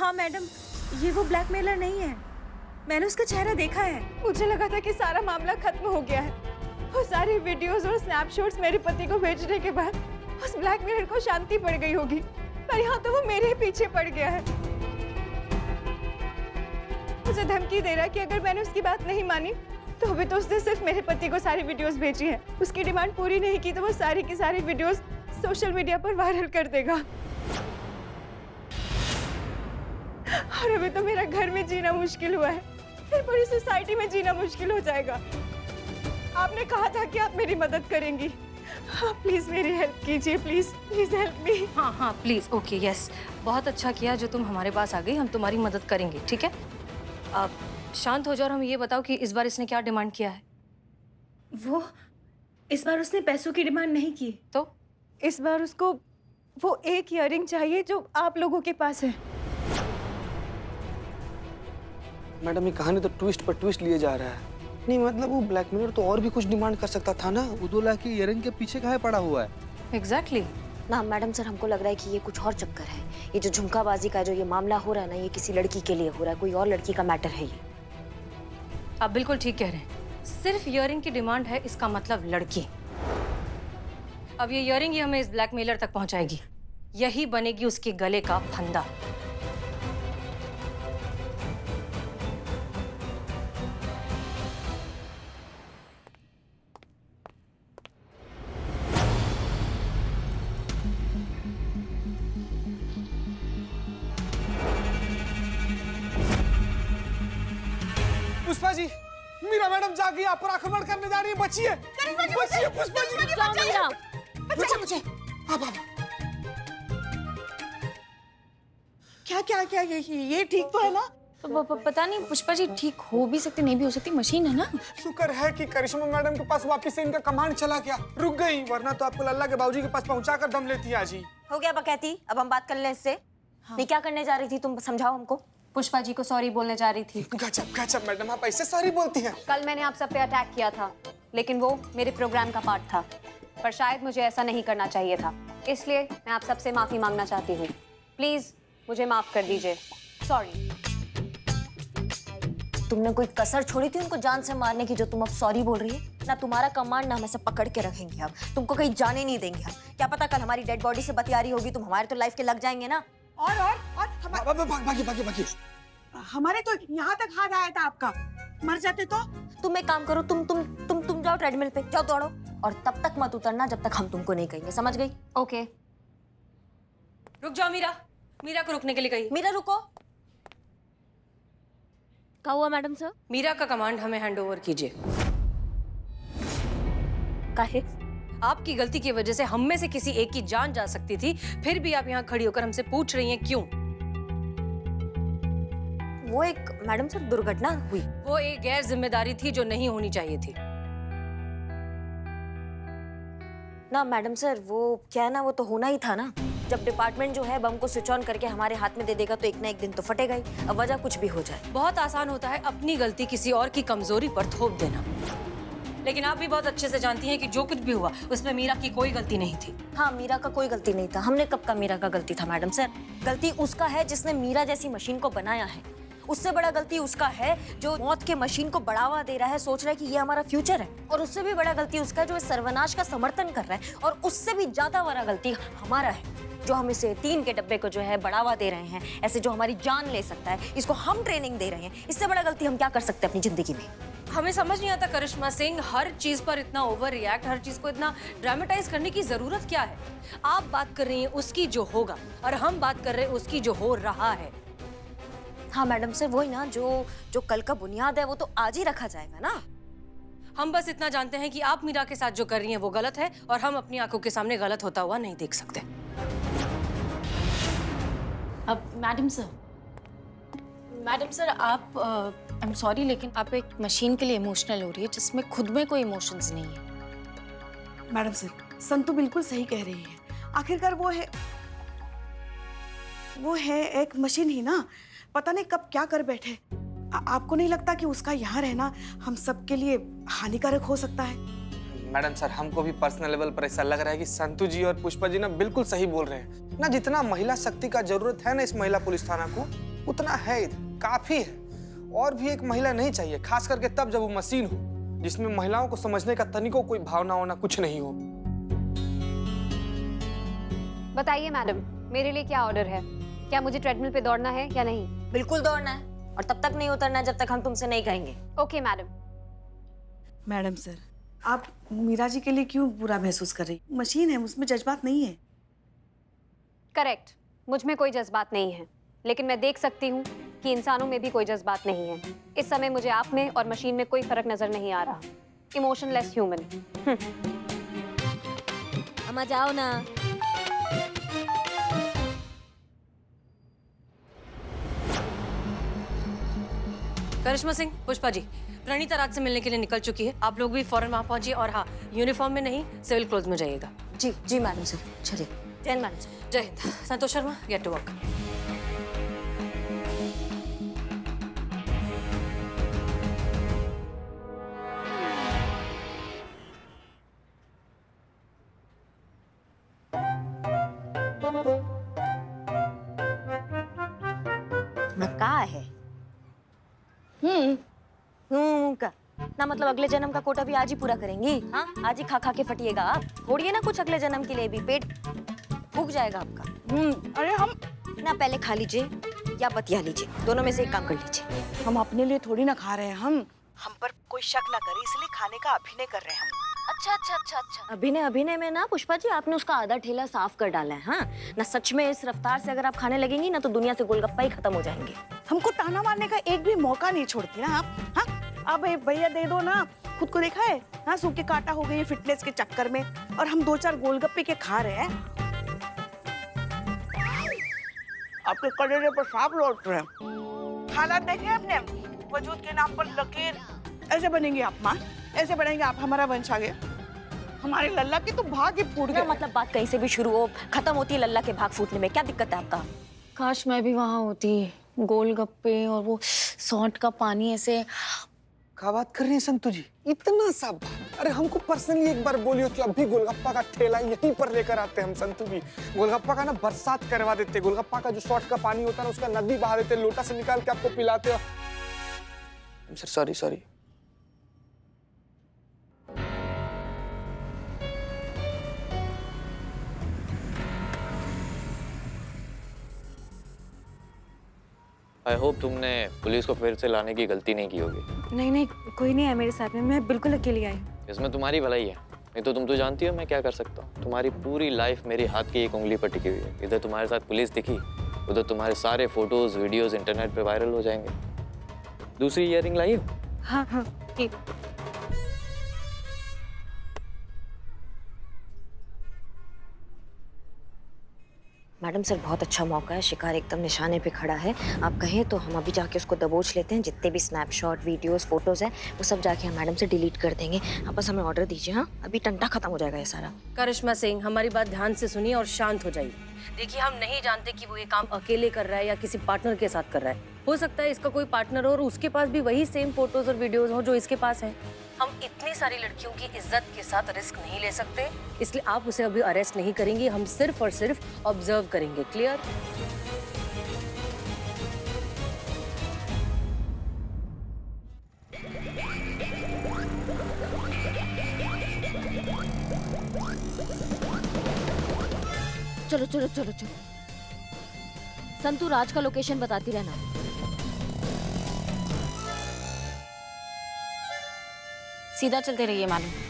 हाँ मैडम, ये वो ब्लैकमेलर नहीं है। मैंने उसका चेहरा देखा है। मुझे लगा था कि सारा मामला खत्म हो गया है। वो सारी वीडियोस और स्नैपशॉट्स मेरे पति को भेजने के बाद उस ब्लैकमेलर को शांति पड़ गई होगी, पर यहाँ तो वो मेरे ही पीछे पड़ गया है। मुझे धमकी दे रहा है कि अगर मैंने उसकी बात नहीं मानी तो अभी तो उसने सिर्फ मेरे पति को सारी वीडियोस भेजी है। उसकी डिमांड पूरी नहीं की तो वो सारी की सारी वीडियोस सोशल मीडिया पर वायरल कर देगा। और अभी तो मेरा घर में जीना मुश्किल हुआ है, फिर पूरी सोसाइटी में जीना मुश्किल हो जाएगा। आपने कहा था कि आप मेरी मदद करेंगी। हाँ, प्लीज मेरी हेल्प कीजिए, प्लीज प्लीज हेल्प मी। हाँ हाँ प्लीज, ओके यस, बहुत अच्छा किया जो तुम हमारे पास आ गई। हम तुम्हारी मदद करेंगे, ठीक है? आप शांत हो जाओ और हमें ये बताओ कि इस बार इसने क्या डिमांड किया है? वो इस बार उसने पैसों की डिमांड नहीं की। तो इस बार उसको वो एक इयररिंग चाहिए जो आप लोगों के पास है। मैडम ये कहानी तो ट्विस्ट पर ट्विस्ट लिए जा रहा है। नहीं मतलब वो ब्लैकमेलर तो और भी कुछ डिमांड कर सकता था ना। वो 2 लाख की इयररिंग के पीछे कहाँ पड़ा हुआ है? एग्जैक्टली ना मैडम सर, हमको लग रहा है कि ये कुछ और चक्कर है। ये जो झुमकाबाजी का जो ये मामला हो रहा है ना, ये किसी लड़की के लिए हो रहा है, कोई और लड़की का मैटर है ये। आप बिल्कुल ठीक कह रहे हैं। सिर्फ इयररिंग की डिमांड है, इसका मतलब लड़की। अब ये इयररिंग ही हमें इस ब्लैकमेलर तक पहुंचाएगी। यही बनेगी उसके गले का फंदा। पुष्पा जी, मीरा मैडम जागी आप पर आक्रमण करने जा रही है। बचिए बचिए पुष्पा जी, बचिए। आप क्या क्या क्या ये ठीक तो है ना? पता नहीं पुष्पा जी, ठीक हो भी सकती, नहीं भी हो सकती, मशीन है ना। शुक्र है कि करिश्मा मैडम के पास वापस से इनका कमांड चला गया, रुक गई, वरना तो आपको लल्ला के बाबूजी के पास पहुंचाकर दम लेती आज ही। हो गया बकैती, अब हम बात कर लें इससे। ये क्या करने जा रही थी तुम, समझाओ हमको। पुष्पा जी को सॉरी बोलने जा रही थी। गजब गजब मैडम, आप ऐसे सॉरी बोलती हैं। कल मैंने आप सब पे अटैक किया था, लेकिन वो मेरे प्रोग्राम का पार्ट था, पर शायद मुझे ऐसा नहीं करना चाहिए था, इसलिए मैं आप सबसे माफी मांगना चाहती हूँ। प्लीज मुझे माफ कर दीजिए, सॉरी। तुमने कोई कसर छोड़ी थी उनको जान से मारने की, जो तुम अब सॉरी बोल रही है ना? तुम्हारा कमांड ना हम ऐसे पकड़ के रखेंगे, अब तुमको कहीं जाने नहीं देंगे हम। क्या पता कल हमारी डेड बॉडी से बतिया रही होगी, तुम हमारे तो लाइफ के लग जाएंगे ना। और भागी। हमारे तो यहाँ तक हाथ आया था आपका, मर जाते तो। तुम एक काम करो, तुम जाओ ट्रेडमिल पे जाओ, दौड़ो, और तब तक मत उतरना जब तक हम तुमको नहीं कहेंगे, समझ गई? ओके। रुक जाओ मीरा, मीरा को रुकने के लिए कही। मीरा रुको। क्या हुआ मैडम सर? मीरा का कमांड हमें हैंड ओवर कीजिए। काहे? आपकी गलती की वजह से हम में से किसी एक की जान जा सकती थी, फिर भी आप यहाँ खड़ी होकर हमसे पूछ रही हैं क्यों? वो एक मैडम सर दुर्घटना हुई। वो एक गैर जिम्मेदारी थी जो नहीं होनी चाहिए थी। ना मैडम सर, वो क्या है ना, वो तो होना ही था ना। जब डिपार्टमेंट जो है बम को स्विच ऑन करके हमारे हाथ में दे देगा तो एक ना एक दिन तो फटेगा ही, अब वजह कुछ भी हो जाए। बहुत आसान होता है अपनी गलती किसी और की कमजोरी पर थोप देना, लेकिन आप भी बहुत अच्छे से जानती हैं कि जो कुछ भी हुआ उसमें मीरा की कोई गलती नहीं थी। हाँ, मीरा का कोई गलती नहीं था। हमने कब का मीरा का गलती था मैडम सर? गलती उसका है जिसने मीरा जैसी मशीन को बनाया है। उससे बड़ा गलती उसका है जो मौत के मशीन को बढ़ावा दे रहा है, सोच रहा है कि ये हमारा फ्यूचर है। और उससे भी बड़ा गलती उसका है जो इस सर्वनाश का समर्थन कर रहा है। और उससे भी ज्यादा बड़ा गलती हमारा है जो हम इसे 3 के डब्बे को जो है बढ़ावा दे रहे हैं, ऐसे जो हमारी जान ले सकता है, इसको हम ट्रेनिंग दे रहे हैं। इससे बड़ा गलती हम क्या कर सकते हैं अपनी जिंदगी में? हमें समझ नहीं आता करिश्मा सिंह, हर चीज पर इतना ओवर रिएक्ट, हर चीज को इतना ड्रामेटाइज करने की जरूरत क्या है? आप बात कर रही हैं उसकी जो होगा और हम बात कर रहे हैं उसकी जो हो रहा है। हाँ मैडम सर, वही ना, जो कल का बुनियाद है वो तो आज ही रखा जाएगा ना। हम बस इतना जानते हैं कि आप मीरा के साथ जो कर रही हैं वो गलत है और हम अपनी आंखों के सामने गलत होता हुआ नहीं देख सकते। अब मैडम सर आप आई एम सॉरी, लेकिन आप एक मशीन के लिए इमोशनल हो रही है जिसमें खुद में कोई इमोशंस नहीं है। मैडम सर, संतु बिल्कुल सही कह रही है। आखिरकार वो है एक मशीन ही ना, पता नहीं कब क्या कर बैठे। आपको नहीं लगता कि उसका यहाँ रहना हम सबके लिए हानिकारक हो सकता है? मैडम सर, हमको भी पर्सनल लेवल पर ऐसा लग रहा है कि संतु जी और पुष्पा जी ना बिल्कुल सही बोल रहे हैं ना। जितना महिला शक्ति का जरूरत है ना इस महिला पुलिस थाना को, उतना है इधर, काफी है। और भी एक महिला नहीं चाहिए, खास करके तब जब वो मशीन हो, जिसमें महिलाओं को समझने का तनिको कोई भावना होना कुछ नहीं हो। बताइए मैडम, मेरे लिए क्या ऑर्डर है? क्या मुझे ट्रेडमिल पे दौड़ना है या नहीं? बिल्कुल दौड़ना है, और तब तक नहीं उतरना है जब तक हम तुमसे नहीं कहेंगे। Okay madam. मैडम सर, आप मीरा जी के लिए क्यों बुरा महसूस कर रही? मशीन है, उसमें जज्बात नहीं है। करेक्ट, मुझ में कोई जज्बात नहीं है, लेकिन मैं देख सकती हूँ कि इंसानों में भी कोई जज्बात नहीं है। इस समय मुझे आप में और मशीन में कोई फर्क नजर नहीं आ रहा। Emotionless human. अम्मा जाओ ना। करिश्मा सिंह, पुष्पा जी, प्रणीता राज से मिलने के लिए निकल चुकी है। आप लोग भी फौरन वहां पहुंचिए और हाँ, यूनिफॉर्म में नहीं, सिविल क्लोथ में जाइएगा। जी जी मैडम सर, चलिए। जय हिंद मैडम सर। जय Hind. Santosh Sharma, gate to work. का है का ना, मतलब अगले जन्म का कोटा भी आज ही पूरा करेंगी? हाँ, आज ही खा खा के फटिएगा आप। छोड़िए ना कुछ अगले जन्म के लिए भी, पेट फूक जाएगा आपका। अरे हम पहले खा लीजिए या बतिया लीजिए, दोनों में से एक काम कर लीजिए। अपने लिए थोड़ी ना खा रहे हैं, हम पर कोई शक ना करे इसलिए खाने का अभिनय कर रहे हैं हम। अच्छा। अभिनय में ना पुष्पा जी, आपने उसका आधा ठेला साफ कर डाला है। हाँ ना, सच में इस रफ्तार से अगर आप खाने लगेंगी ना तो दुनिया से गोलगप्पा ही खत्म हो जाएंगे। हमको ताना मारने का एक भी मौका नहीं छोड़ती ना आप। हाँ, अब भैया दे दो ना, खुद को देखा है? हाँ, सूखे काटा हो गई फिटनेस के चक्कर में, और हम 2-4 गोलगप्पे के खा रहे हैं। आपके कलेजे पर सांप लौट रहे हैं। हालात देखे आपने, वजूद के नाम पर लकीर। ऐसे बनेंगे आप माँ, ऐसे बनेंगे आप। हमारा वंश आ गया, हमारे लल्ला की तो भाग ही फूट गया। मतलब बात कहीं से भी शुरू हो, खत्म होती है लल्ला के भाग फूटने में। क्या दिक्कत है आपका? काश मैं भी वहां होती। गोलगप्पे और वो सौंठ का पानी ऐसे। क्या बात कर रही है संतु जी, इतना सा बात? अरे हमको पर्सनली एक बार बोलियो कि अभी गोलगप्पा का ठेला यहीं पर लेकर आते हम संतु जी। गोलगप्पा का ना बरसात करवा देते, गोलगप्पा का जो शॉर्ट का पानी होता है ना उसका नदी बहा देते, लोटा से निकाल के आपको पिलाते हो। Sir sorry. आई होप तुमने पुलिस को फिर से लाने की गलती नहीं की होगी। नहीं, कोई नहीं है मेरे साथ में, मैं बिल्कुल अकेली आई। इसमें तुम्हारी भलाई है, नहीं तो तुम तो जानती हो मैं क्या कर सकता हूँ। तुम्हारी पूरी लाइफ मेरी हाथ की एक उंगली पर टिकी हुई है। इधर तुम्हारे साथ पुलिस दिखी, उधर तुम्हारे सारे फोटोज वीडियोस इंटरनेट पे वायरल हो जाएंगे। दूसरी ईयरिंग लाई हो? हाँ, ठीक। मैडम सर, बहुत अच्छा मौका है, शिकार एकदम निशाने पे खड़ा है। आप कहें तो हम अभी जाके उसको दबोच लेते हैं। जितने भी स्नैपशॉट, वीडियोस, फोटोज हैं वो सब जाके हम मैडम से डिलीट कर देंगे। आप बस हमें ऑर्डर दीजिए। हाँ, अभी टंटा खत्म हो जाएगा ये सारा। करिश्मा सिंह, हमारी बात ध्यान से सुनिए और शांत हो जाइए। देखिए, हम नहीं जानते कि वो ये काम अकेले कर रहा है या किसी पार्टनर के साथ कर रहा है। हो सकता है इसका कोई पार्टनर हो और उसके पास भी वही सेम फोटोज और वीडियोज हो जो इसके पास है। हम इतनी सारी लड़कियों की इज्जत के साथ रिस्क नहीं ले सकते, इसलिए आप उसे अभी अरेस्ट नहीं करेंगे। हम सिर्फ और सिर्फ ऑब्जर्व करेंगे। क्लियर? चलो। संतू राज का लोकेशन बताती रहना। सीधा चलते रहिए मैडम।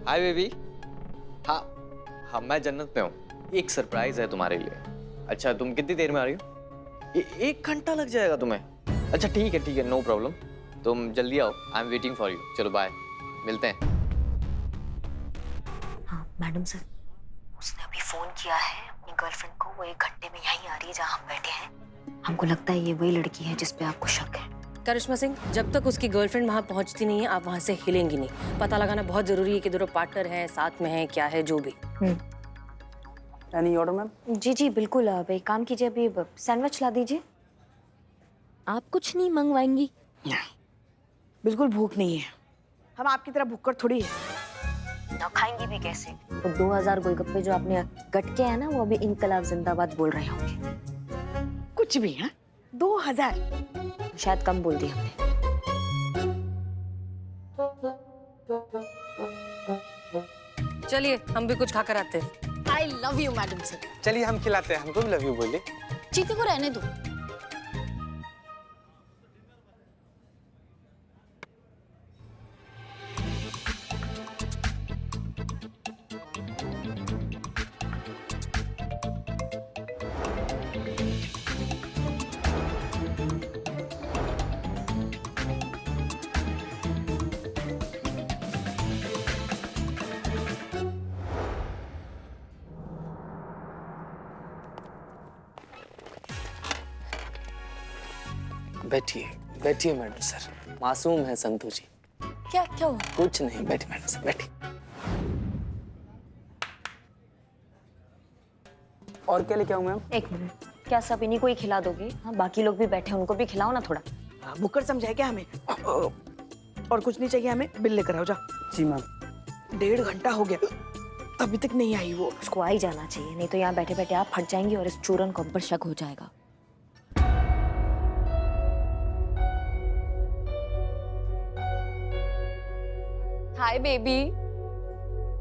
Hi baby. हाँ, मैं जन्नत में हूँ। एक सरप्राइज है तुम्हारे लिए। अच्छा, तुम कितनी देर में आ रही हो? 1 घंटा लग जाएगा तुम्हें? अच्छा ठीक है, नो प्रॉब्लम। तुम जल्दी आओ, I am waiting for you. चलो बाय, मिलते हैं। हाँ मैडम सर, उसने अभी फोन किया है अपनी गर्लफ्रेंड को, वो 1 घंटे में यहीं आ रही है जहाँ हम बैठे हैं। हमको लगता है ये वही लड़की है जिस पे आपको शक है। करिश्मा सिंह, जब तक उसकी गर्लफ्रेंड वहाँ पहुँचती नहीं है आप वहाँ से हिलेंगी नहीं। पता लगाना बहुत जरूरी है कि दोनों पार्टनर हैं, साथ में हैं, क्या है जो भी। Any order ma'am? जी जी बिल्कुल। अब एक काम कीजिए, अभी सैंडविच ला दीजिए। आप कुछ नहीं मंगवाएंगी? बिल्कुल भूख नहीं है, हम आपकी तरह भूख कर थोड़ी है। ना खाएंगी भी कैसे? वो 2000 गोलगप्पे जो आपने गटके हैं ना, वो अभी इनकलाब जिंदाबाद बोल रहे होंगे। कुछ भी है 2000? शायद कम बोल दी हमने। चलिए हम भी कुछ खाकर आते हैं। I love you madam sir. चलिए हम खिलाते हैं, हमको भी लव यू बोलिए। चीते को रहने दो। बैठिए बैठिए मैडम सर, मासूम है संतू जी। क्या क्या हुआ? कुछ नहीं, बैठिए मैडम सर बैठिए। और क्या लेके आऊं मैम? 1 मिनट, क्या सब इन्हीं को ही खिला दोगे? हाँ, बाकी लोग भी बैठे हैं, उनको भी खिलाओ ना थोड़ा। भूखर समझाए क्या हमें? और कुछ नहीं चाहिए हमें, बिल लेकर आओ जा। जी मैम। 1.5 घंटा हो गया, अभी तक नहीं आई वो। उसको आ ही जाना चाहिए, नहीं तो यहाँ बैठे बैठे आप फट जाएंगी और इस चूरन को हम पर शक हो जाएगा। Hi baby.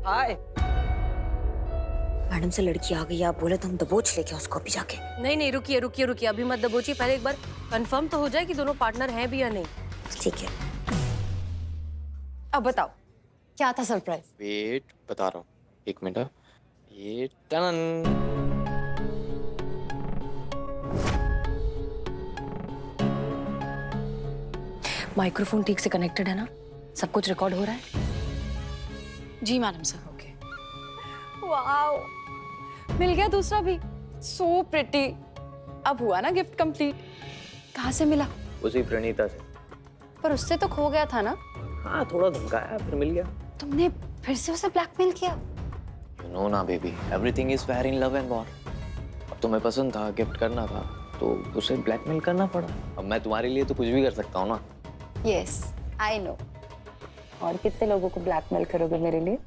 हाय। मैडम से लड़की आ गई, आप बोले तो हम दबोच लेके उसको अभी जाके। नहीं नहीं, रुकिए रुकिए रुकिए, अभी मत दबोचिए। पहले एक बार कंफर्म तो हो जाए कि दोनों पार्टनर हैं भी या नहीं। ठीक है। अब बताओ क्या था सरप्राइज? वेट, बता रहा हूँ, 1 मिनट। ये टन। माइक्रोफोन ठीक से कनेक्टेड है ना? सब कुछ रिकॉर्ड हो रहा है? जी मैडम सर। ओके। वाओ, मिल गया दूसरा भी। So pretty. अब हुआ ना गिफ्ट कंप्लीट। कहाँ से मिला? उसी प्रणीता से। पर उससे तो खो गया था ना? हाँ, थोड़ा धमकाया फिर मिल गया। तुमने फिर से उसे ब्लैकमेल किया? You know ना baby, everything is fair in love and war। अब तुम्हें पसंद था, गिफ्ट करना था, तो उसे ब्लैकमेल करना पड़ा। अब मैं तुम्हारे लिए तो कुछ भी कर सकता हूँ ना। Yes I know. और कितने लोगों को ब्लैकमेल करोगे मेरे लिए?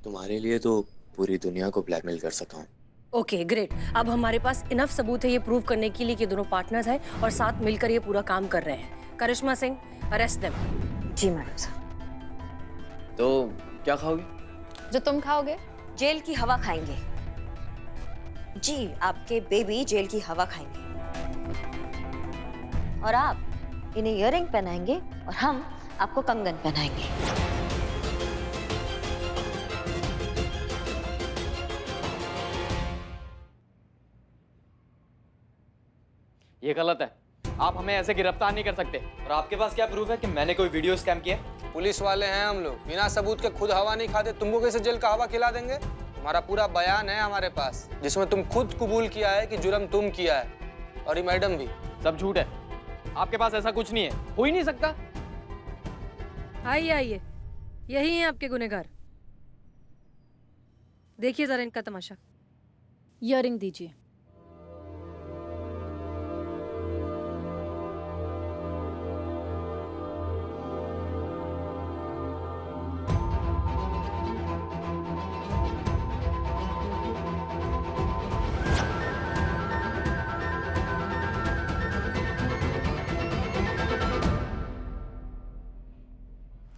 तुम्हारे लिए तो पूरी दुनिया को ब्लैकमेल कर सकता हूँ। ओके ग्रेट, अब हमारे पास इनफ सबूत है ये प्रूव करने के लिए कि दोनों पार्टनर्स हैं और साथ मिलकर ये पूरा काम कर रहे हैं। करिश्मा सिंह, अरेस्ट देम। जी मैडम साहब। तो क्या खाओगे? जो तुम खाओगे? जेल की हवा खाएंगे। जी, आपके बेबी जेल की हवा खाएंगे। और आप इन्हें इयररिंग पहनाएंगे और हम आपको कंगन पहनाएंगे। ये गलत है, आप हमें ऐसे गिरफ्तार नहीं कर सकते। और आपके पास क्या प्रूफ है कि मैंने कोई वीडियो स्कैम किया? पुलिस वाले हैं हम लोग, बिना सबूत के खुद हवा नहीं खाते। तुमको कैसे जेल का हवा खिला देंगे? हमारा पूरा बयान है हमारे पास, जिसमें तुम खुद कबूल किया है कि जुर्म तुम किया है, और ये मैडम भी। सब झूठ है, आपके पास ऐसा कुछ नहीं है, हो ही नहीं सकता। आइए आइए, यही हैं आपके गुनहगार। देखिए जरा इनका तमाशा। इयररिंग दीजिए।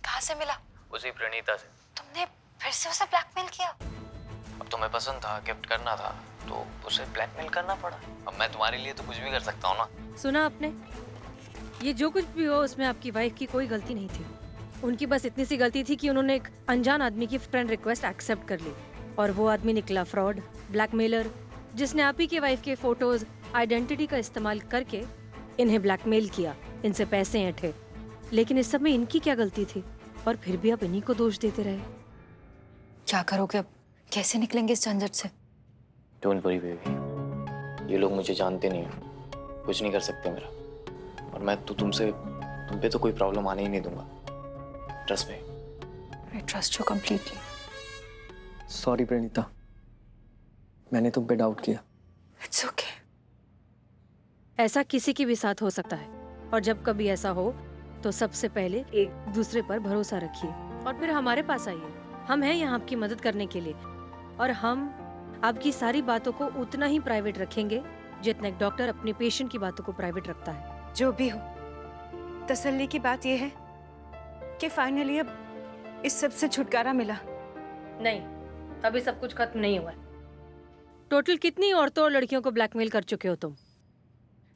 कहाँ से मिला? उसी प्रणीता से। तुमने फिर से उसे ब्लैकमेल किया? अब तुम्हें पसंद था, गिफ्ट करना था, तो उसे ब्लैकमेल करना पड़ा। अब मैं तुम्हारे लिए तो कुछ भी कर सकता हूँ ना। सुना आपने? ये जो कुछ भी हो उसमें आपकी वाइफ की कोई गलती नहीं थी। उनकी बस इतनी सी गलती थी कि उन्होंने एक अनजान आदमी की फ्रेंड रिक्वेस्ट एक्सेप्ट कर ली, और वो आदमी निकला फ्रॉड, ब्लैकमेलर, जिसने आप ही के वाइफ के फोटोज, आइडेंटिटी का इस्तेमाल करके इन्हें ब्लैकमेल किया, इनसे पैसे ऐंठे। लेकिन इस सब में इनकी क्या गलती थी? और फिर भी आप इन्हीं को दोष देते रहे। क्या करोगे अब? कैसे निकलेंगे इस झंझट से? डोंट वरी बेबी, ये लोग मुझे जानते नहीं हैं, कुछ नहीं कर सकते मेरा, और मैं तो तुम पे तो कोई प्रॉब्लम आने ही नहीं दूंगा। Trust me. I trust you completely. Sorry Pranita, मैंने तुम पे डाउट किया। It's okay. ऐसा किसी के भी साथ हो सकता है, और जब कभी ऐसा हो तो सबसे पहले एक दूसरे पर भरोसा रखिए और फिर हमारे पास आइए। हम हैं यहाँ आपकी मदद करने के लिए, और हम आपकी सारी बातों को उतना ही प्राइवेट रखेंगे जितना एक डॉक्टर अपने पेशेंट की बातों को प्राइवेट रखता है। जो भी हो, तसल्ली की बात यह है कि फाइनली अब इस सब से छुटकारा मिला। नहीं, अभी सब कुछ खत्म नहीं हुआ है। टोटल कितनी औरतों और लड़कियों को ब्लैकमेल कर चुके हो तुम?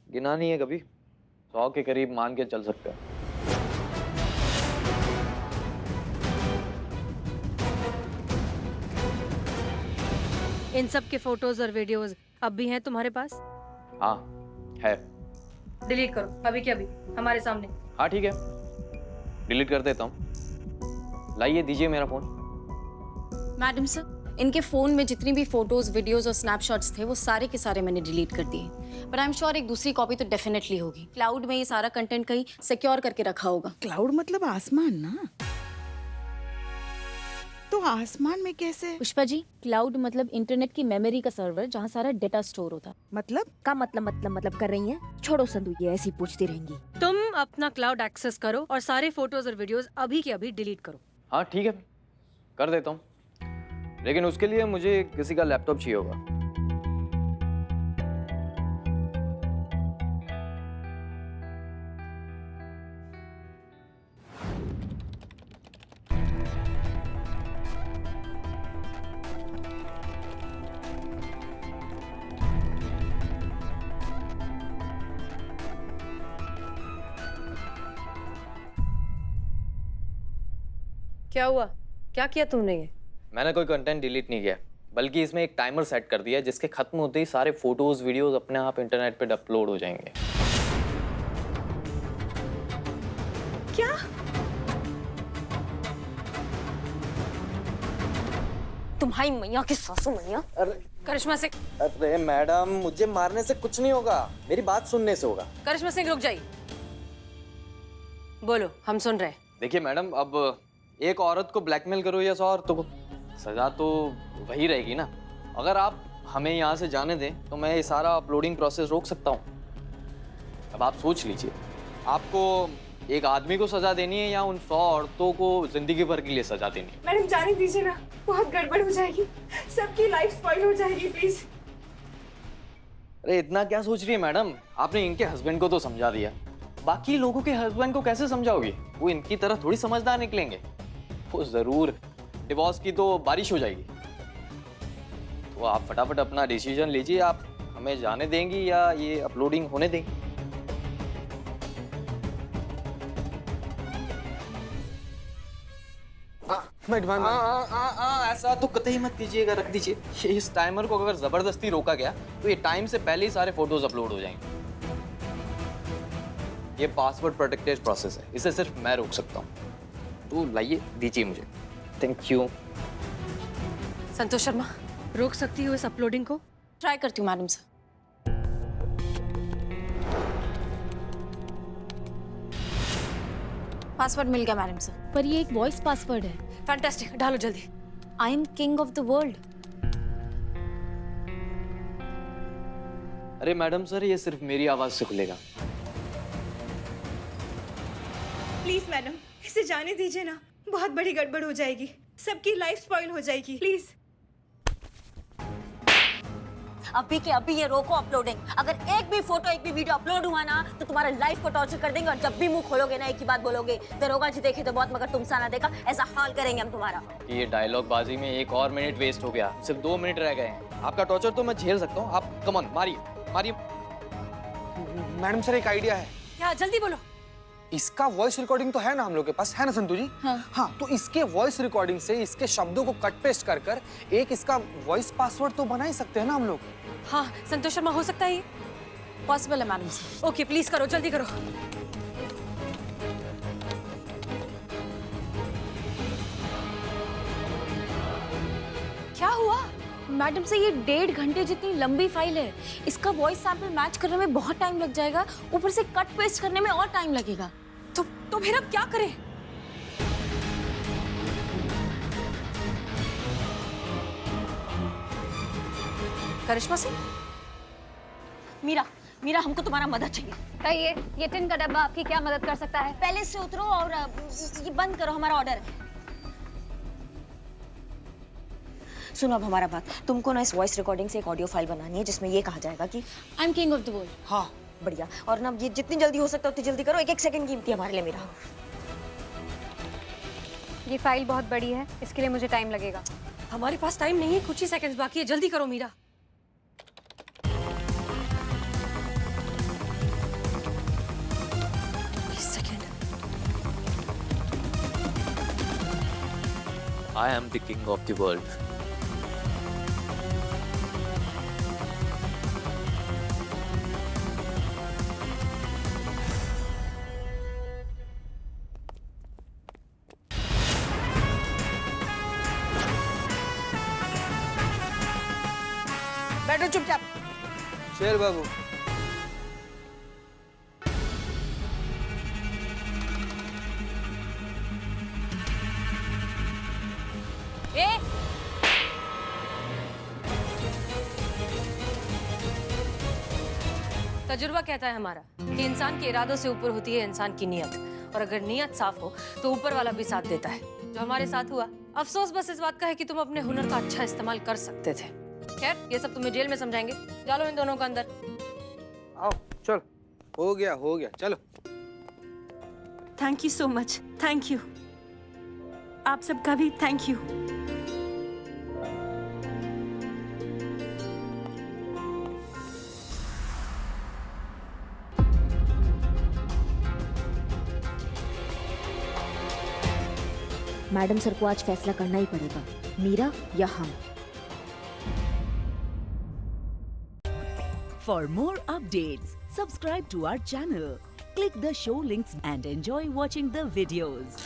गिना नहीं है कभी, 100 के करीब मान के चल सकते हैं। इन सब के फोटोज और वीडियोस अब भी हैं तुम्हारे पास? हाँ है। डिलीट करो अभी के अभी हमारे सामने। हाँ ठीक है, डिलीट कर देता हूँ। लाइए, दीजिए मेरा फोन। मैडम सर, इनके फोन में जितनी भी फोटोज, वीडियोस और स्नैपशॉट्स थे वो सारे के सारे मैंने डिलीट कर दिए, पर आई एम श्योर एक दूसरी कॉपी तो डेफिनेटली होगी। क्लाउड में ये सारा कंटेंट कहीं सिक्योर करके रखा होगा। क्लाउड मतलब आसमान ना, तो आसमान में कैसे? पुष्पा जी, क्लाउड मतलब इंटरनेट की मेमोरी का सर्वर जहाँ सारा डेटा स्टोर होता। मतलब का मतलब कर रही हैं? छोड़ो संधू, ये ऐसी पूछती रहेंगी। तुम अपना क्लाउड एक्सेस करो और सारे फोटोज और वीडियोस अभी के अभी डिलीट करो। हाँ ठीक है, कर देता हूँ, लेकिन उसके लिए मुझे किसी का लैपटॉप चाहिए होगा। क्या हुआ? क्या किया तुमने ये? मैंने कोई कंटेंट डिलीट नहीं किया, बल्कि इसमें एक टाइमर सेट कर दिया है जिसके खत्म होते ही सारे फोटोज वीडियोस अपने आप इंटरनेट पे अपलोड हो जाएंगे। क्या? तुम्हारी मैया की सासू मैया। करिश्मा सिंह, अरे मैडम, मुझे मारने से कुछ नहीं होगा, मेरी बात सुनने से होगा। करिश्मा सिंह रुक जाइए। बोलो, हम सुन रहे हैं। देखिए मैडम, अब एक औरत को ब्लैकमेल करो या 100 औरतों को, सजा तो वही रहेगी ना। अगर आप हमें यहाँ से जाने दें तो मैं ये सारा अपलोडिंग प्रोसेस रोक सकता हूँ। अब आप सोच लीजिए, आपको एक आदमी को सजा देनी है या उन 100 औरतों को जिंदगी भर के लिए सजा देनी है? मैडम जाने दीजिए ना, बहुत गड़बड़ हो जाएगी, सबकी लाइफ स्पॉइल हो जाएगी, प्लीज। अरे इतना क्या सोच रही है मैडम, आपने इनके हस्बैंड को तो समझा दिया, बाकी लोगों के हस्बैंड को कैसे समझाओगी? वो इनकी तरह थोड़ी समझदार निकलेंगे, वो जरूर डिवोर्स की तो बारिश हो जाएगी। तो आप फटाफट अपना डिसीजन लीजिए, आप हमें जाने देंगी या ये अपलोडिंग होने देंगी? ऐसा तो कतई मत कीजिएगा, रख दीजिए। इस टाइमर को अगर जबरदस्ती रोका गया तो ये टाइम से पहले ही सारे फोटोज अपलोड हो जाएंगे। ये पासवर्ड प्रोटेक्टेड प्रोसेस है, इसे सिर्फ मैं रोक सकता हूँ। तो लाइए, दीजिए मुझे। Thank you. संतोष शर्मा, रोक सकती हो इस अपलोडिंग को? ट्राई करती हूँ मैडम सर। पासवर्ड मिल गया मैडम सर। पर ये एक वॉइस पासवर्ड है। फैंटास्टिक, डालो जल्दी। I am king of the world. अरे मैडम सर, ये सिर्फ मेरी आवाज से खुलेगा। प्लीज मैडम, इसे जाने दीजिए ना, बहुत बड़ी गड़बड़ हो जाएगी, सबकी लाइफ स्पॉइल हो जाएगी, प्लीज। अभी के अभी ये रोको अपलोडिंग। अगर एक भी फोटो, एक भी वीडियो अपलोड हुआ ना तो तुम्हारा लाइफ को टॉर्चर कर देंगे, और जब भी मुंह खोलोगे ना एक ही बात बोलोगे, दरोगा जी देखे तो बहुत मगर तुमसा ना देखा, ऐसा हाल करेंगे हम तुम्हारा। ये डायलॉग बाजी में एक और मिनट वेस्ट हो गया, सिर्फ 2 मिनट रह गए हैं। आपका टॉर्चर तो मैं झेल सकता हूँ, आप कम ऑन मारिए मारिए। मैडम सर, एक आइडिया है। क्या? जल्दी बोलो। इसका वॉइस रिकॉर्डिंग तो है ना हम लोग के पास, है ना संतू जी? हाँ, तो इसके वॉइस रिकॉर्डिंग से इसके शब्दों को कट पेस्ट कर कर एक इसका वॉइस पासवर्ड तो बना ही सकते हैं ना हम लोग। हाँ, संतोष शर्मा, हो सकता है ये? पॉसिबल है मैडम सर। ओके, प्लीज करो, जल्दी करो। क्या हुआ? मैडम से ये 1.5 घंटे जितनी लंबी फाइल है, इसका वॉइस सैंपल मैच करने में बहुत टाइम लग जाएगा, ऊपर से कट पेस्ट करने में और टाइम लगेगा। तो फिर अब क्या करें? करिश्मा सिंह, मीरा, मीरा हमको तुम्हारा मदद चाहिए। कहिए, ये टिन का डब्बा आपकी क्या मदद कर सकता है? पहले से उतरो और ये बंद करो, हमारा ऑर्डर है। सुनो अब हमारा बात, तुमको ना इस वॉइस रिकॉर्डिंग से एक ऑडियो फाइल बनानी है जिसमें ये कहा जाएगा कि I am king of the world. हाँ बढ़िया, और ना ये जितनी जल्दी हो सकता है उतनी जल्दी करो, 1-1 सेकंड कीमती है हमारे लिए मेरा। ये फाइल बहुत बड़ी है, इसके लिए मुझे टाइम लगेगा। हमारे पास टाइम नहीं है, कुछ ही सेकंड्स बाकी है, जल्दी करो Meera. I am the king of the world. बैठो चुपचाप। शेर बाबू, तजुर्बा कहता है हमारा कि इंसान के इरादों से ऊपर होती है इंसान की नीयत, और अगर नीयत साफ हो तो ऊपर वाला भी साथ देता है, जो हमारे साथ हुआ। अफसोस बस इस बात का है कि तुम अपने हुनर का अच्छा इस्तेमाल कर सकते थे। खैर, ये सब तुम्हें जेल में समझाएंगे। डालो इन दोनों को अंदर। आओ चल, हो गया चलो। Thank you so much, thank you. आप सबका भी थैंक यू। मैडम सर को आज फैसला करना ही पड़ेगा, मीरा या हम। For more updates, subscribe to our channel, click the show links and enjoy watching the videos.